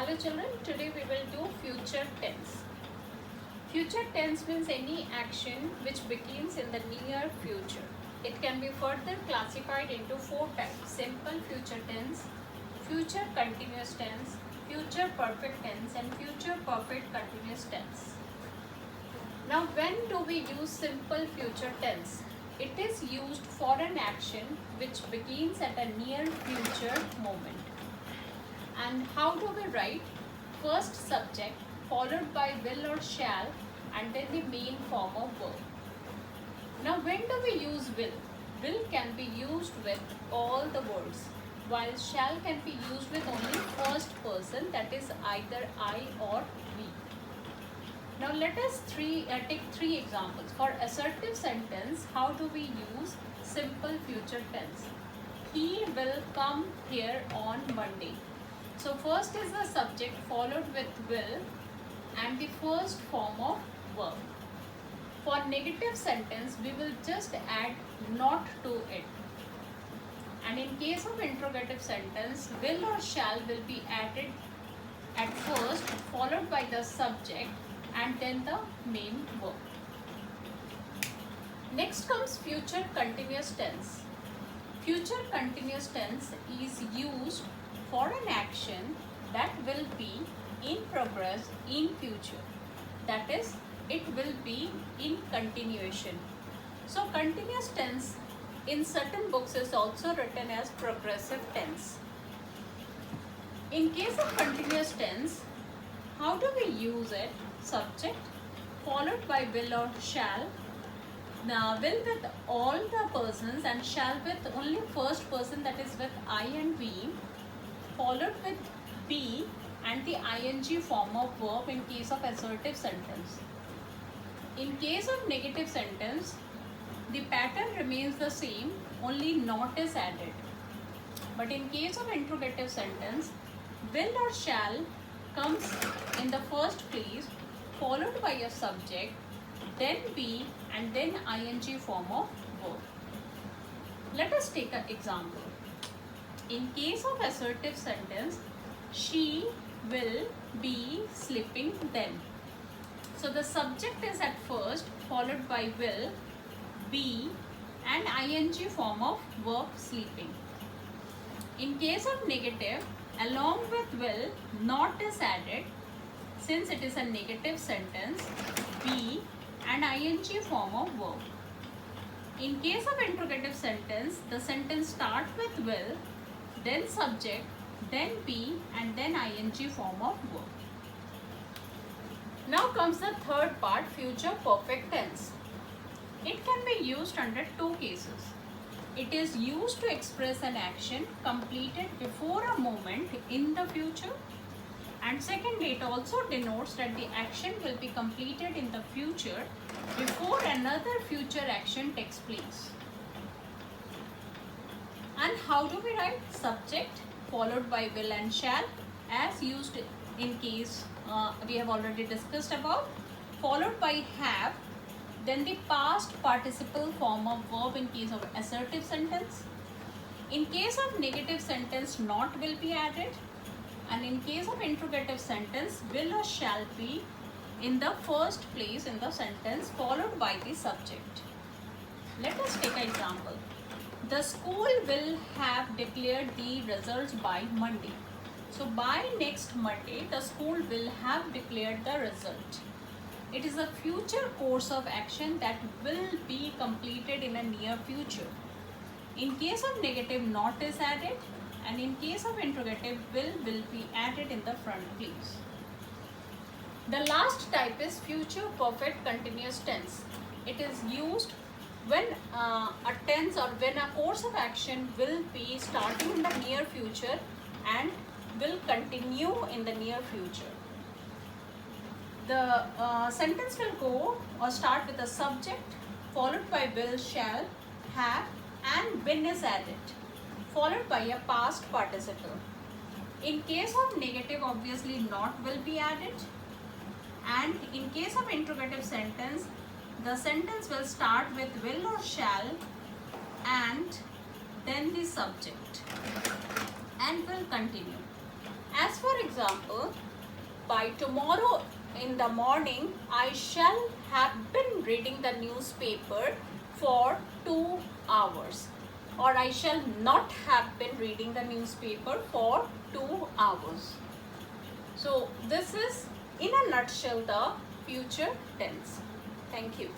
Hello children, today we will do future tense. Future tense means any action which begins in the near future. It can be further classified into four types: simple future tense, future continuous tense, future perfect tense and future perfect continuous tense. Now when do we use simple future tense? It is used for an action which begins at a near future moment. And how do we write? First subject followed by will or shall and then the main form of verb. Now when do we use will? Will can be used with all the words, while shall can be used with only first person, that is either I or we. Now let us take three examples. For assertive sentence, how do we use simple future tense? He will come here on Monday. So first is the subject followed with will and the first form of verb. For negative sentence, we will just add not to it. And in case of interrogative sentence, will or shall will be added at first, followed by the subject and then the main verb. Next comes future continuous tense. Future continuous tense is used for an action that will be in progress in future. That is, it will be in continuation. So continuous tense in certain books is also written as progressive tense. In case of continuous tense, how do we use it? Subject followed by will or shall. Now will with all the persons and shall with only first person, that is with I and we, followed with be and the ing form of verb in case of assertive sentence. In case of negative sentence, the pattern remains the same, only not is added. But in case of interrogative sentence, will or shall comes in the first place, followed by a subject, then be and then ing form of verb. Let us take an example. In case of assertive sentence, she will be sleeping then. So the subject is at first, followed by will, be and ing form of verb sleeping. In case of negative, along with will, not is added. Since it is a negative sentence, be and ing form of verb. In case of interrogative sentence, the sentence starts with will, then subject, then be and then ing form of verb. Now comes the third part, future perfect tense. It can be used under two cases. It is used to express an action completed before a moment in the future, and secondly, it also denotes that the action will be completed in the future before another future action takes place. And how do we write? Subject followed by will and shall, as used in case we have already discussed about, followed by have, then the past participle form of verb in case of assertive sentence. In case of negative sentence, not will be added, and in case of interrogative sentence, will or shall be in the first place in the sentence, followed by the subject. Let us take an example. The school will have declared the results by Monday. So by next Monday, the school will have declared the result. It is a future course of action that will be completed in a near future. In case of negative, not is added, and in case of interrogative, will be added in the front place. The last type is future perfect continuous tense. It is used when a tense or when a course of action will be starting in the near future and will continue in the near future. The sentence will go or start with a subject followed by will, shall, have and when is added, followed by a past participle. In case of negative, obviously not will be added, and in case of interrogative sentence, the sentence will start with will or shall and then the subject and will continue. As for example, by tomorrow in the morning, I shall have been reading the newspaper for 2 hours, or I shall not have been reading the newspaper for 2 hours. So this is in a nutshell the future tense. Thank you.